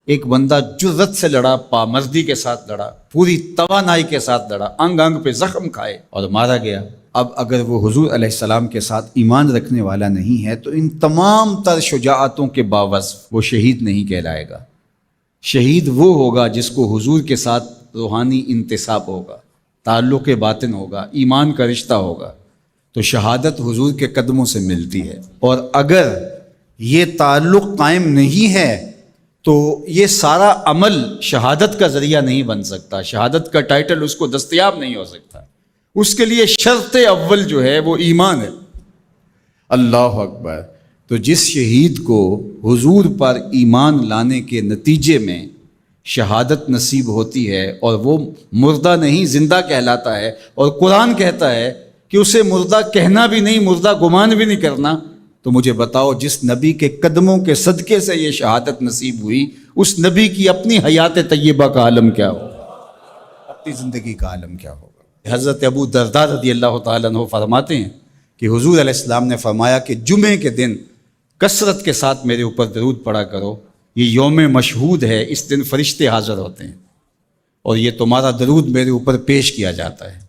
ایک بندہ جرت سے لڑا، پامردی کے ساتھ لڑا، پوری توانائی کے ساتھ لڑا، انگ انگ پہ زخم کھائے اور مارا گیا۔ اب اگر وہ حضور علیہ السلام کے ساتھ ایمان رکھنے والا نہیں ہے تو ان تمام تر شجاعتوں کے باوجود وہ شہید نہیں کہلائے گا۔ شہید وہ ہوگا جس کو حضور کے ساتھ روحانی انتساب ہوگا، تعلق باطن ہوگا، ایمان کا رشتہ ہوگا، تو شہادت حضور کے قدموں سے ملتی ہے۔ اور اگر یہ تعلق قائم نہیں ہے تو یہ سارا عمل شہادت کا ذریعہ نہیں بن سکتا، شہادت کا ٹائٹل اس کو دستیاب نہیں ہو سکتا۔ اس کے لیے شرط اول جو ہے وہ ایمان ہے۔ اللہ اکبر۔ تو جس شہید کو حضور پر ایمان لانے کے نتیجے میں شہادت نصیب ہوتی ہے اور وہ مردہ نہیں زندہ کہلاتا ہے، اور قرآن کہتا ہے کہ اسے مردہ کہنا بھی نہیں، مردہ گمان بھی نہیں کرنا، تو مجھے بتاؤ جس نبی کے قدموں کے صدقے سے یہ شہادت نصیب ہوئی، اس نبی کی اپنی حیات طیبہ کا عالم کیا ہوگا، اپنی زندگی کا عالم کیا ہوگا۔ حضرت ابو درداء رضی اللہ تعالیٰ عنہ فرماتے ہیں کہ حضور علیہ السلام نے فرمایا کہ جمعے کے دن کثرت کے ساتھ میرے اوپر درود پڑھا کرو، یہ یوم مشہود ہے، اس دن فرشتے حاضر ہوتے ہیں اور یہ تمہارا درود میرے اوپر پیش کیا جاتا ہے۔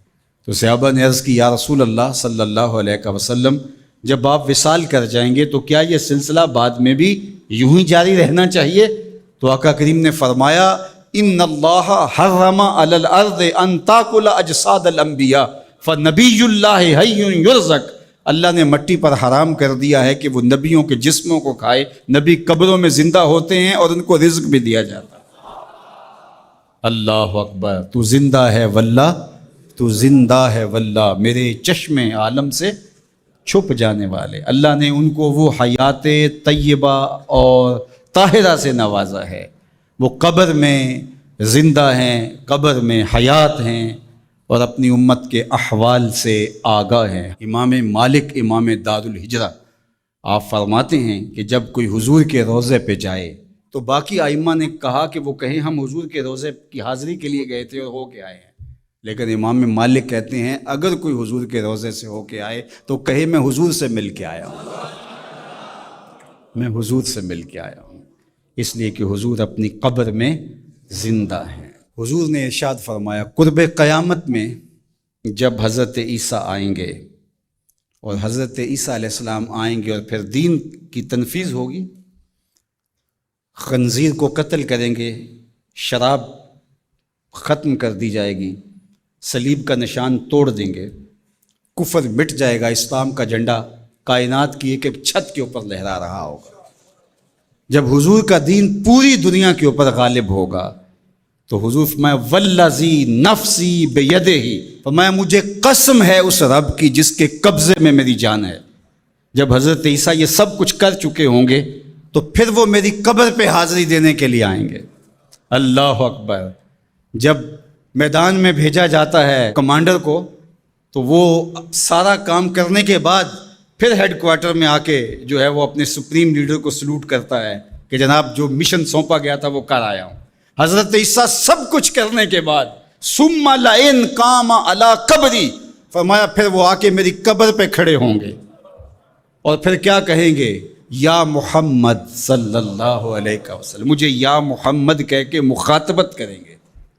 تو صحابہ نے عرض کی یا رسول اللہ صلی اللہ علیہ وسلم، جب آپ وصال کر جائیں گے تو کیا یہ سلسلہ بعد میں بھی یوں ہی جاری رہنا چاہیے؟ تو آقا کریم نے فرمایا ان اللہ حرم علی الارض ان تاکل اجساد الانبیاء فنبی اللہ حی یرزق، اللہ نے مٹی پر حرام کر دیا ہے کہ وہ نبیوں کے جسموں کو کھائے، نبی قبروں میں زندہ ہوتے ہیں اور ان کو رزق بھی دیا جاتا ہے۔ اللہ اکبر۔ تو زندہ ہے واللہ، تو زندہ ہے واللہ، میرے چشم عالم سے چھپ جانے والے، اللہ نے ان کو وہ حیات طیبہ اور طاہرہ سے نوازا ہے، وہ قبر میں زندہ ہیں، قبر میں حیات ہیں اور اپنی امت کے احوال سے آگاہ ہیں۔ امام مالک امام دار الہجرہ آپ فرماتے ہیں کہ جب کوئی حضور کے روضے پہ جائے تو باقی ائمہ نے کہا کہ وہ کہیں ہم حضور کے روضے کی حاضری کے لیے گئے تھے اور ہو کے آئے ہیں، لیکن امام مالک کہتے ہیں اگر کوئی حضور کے روضے سے ہو کے آئے تو کہے میں حضور سے مل کے آیا ہوں، میں حضور سے مل کے آیا ہوں، اس لیے کہ حضور اپنی قبر میں زندہ ہیں۔ حضور نے ارشاد فرمایا قرب قیامت میں جب حضرت عیسیٰ آئیں گے اور حضرت عیسیٰ علیہ السلام آئیں گے اور پھر دین کی تنفیذ ہوگی، خنزیر کو قتل کریں گے، شراب ختم کر دی جائے گی، صلیب کا نشان توڑ دیں گے، کفر مٹ جائے گا، اسلام کا جھنڈا کائنات کی ایک ایک چھت کے اوپر لہرا رہا ہوگا۔ جب حضور کا دین پوری دنیا کے اوپر غالب ہوگا تو حضور فرمایا والذی نفسی بیدہ، فرمایا مجھے قسم ہے اس رب کی جس کے قبضے میں میری جان ہے۔ جب حضرت عیسیٰ یہ سب کچھ کر چکے ہوں گے تو پھر وہ میری قبر پہ حاضری دینے کے لیے آئیں گے۔ اللہ اکبر۔ جب میدان میں بھیجا جاتا ہے کمانڈر کو تو وہ سارا کام کرنے کے بعد پھر ہیڈ کوارٹر میں آ کے جو ہے وہ اپنے سپریم لیڈر کو سلوٹ کرتا ہے کہ جناب جو مشن سونپا گیا تھا وہ کر آیا ہوں۔ حضرت عیسیٰ سب کچھ کرنے کے بعد ثم لئن قام علی قبری، فرمایا پھر وہ آ کے میری قبر پہ کھڑے ہوں گے اور پھر کیا کہیں گے یا محمد صلی اللہ علیہ وسلم، مجھے یا محمد کہہ کے مخاطبت کریں گے۔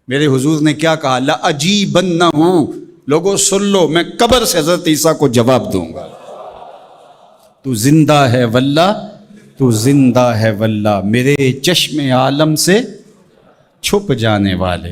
میرے حضور نے کیا کہا لَأَجِیبَنَّهُ، لوگوں سن لو میں قبر سے حضرت عیسیٰ کو جواب دوں گا۔ تو زندہ ہے واللہ، تو زندہ ہے واللہ، میرے چشم عالم سے چھپ جانے والے۔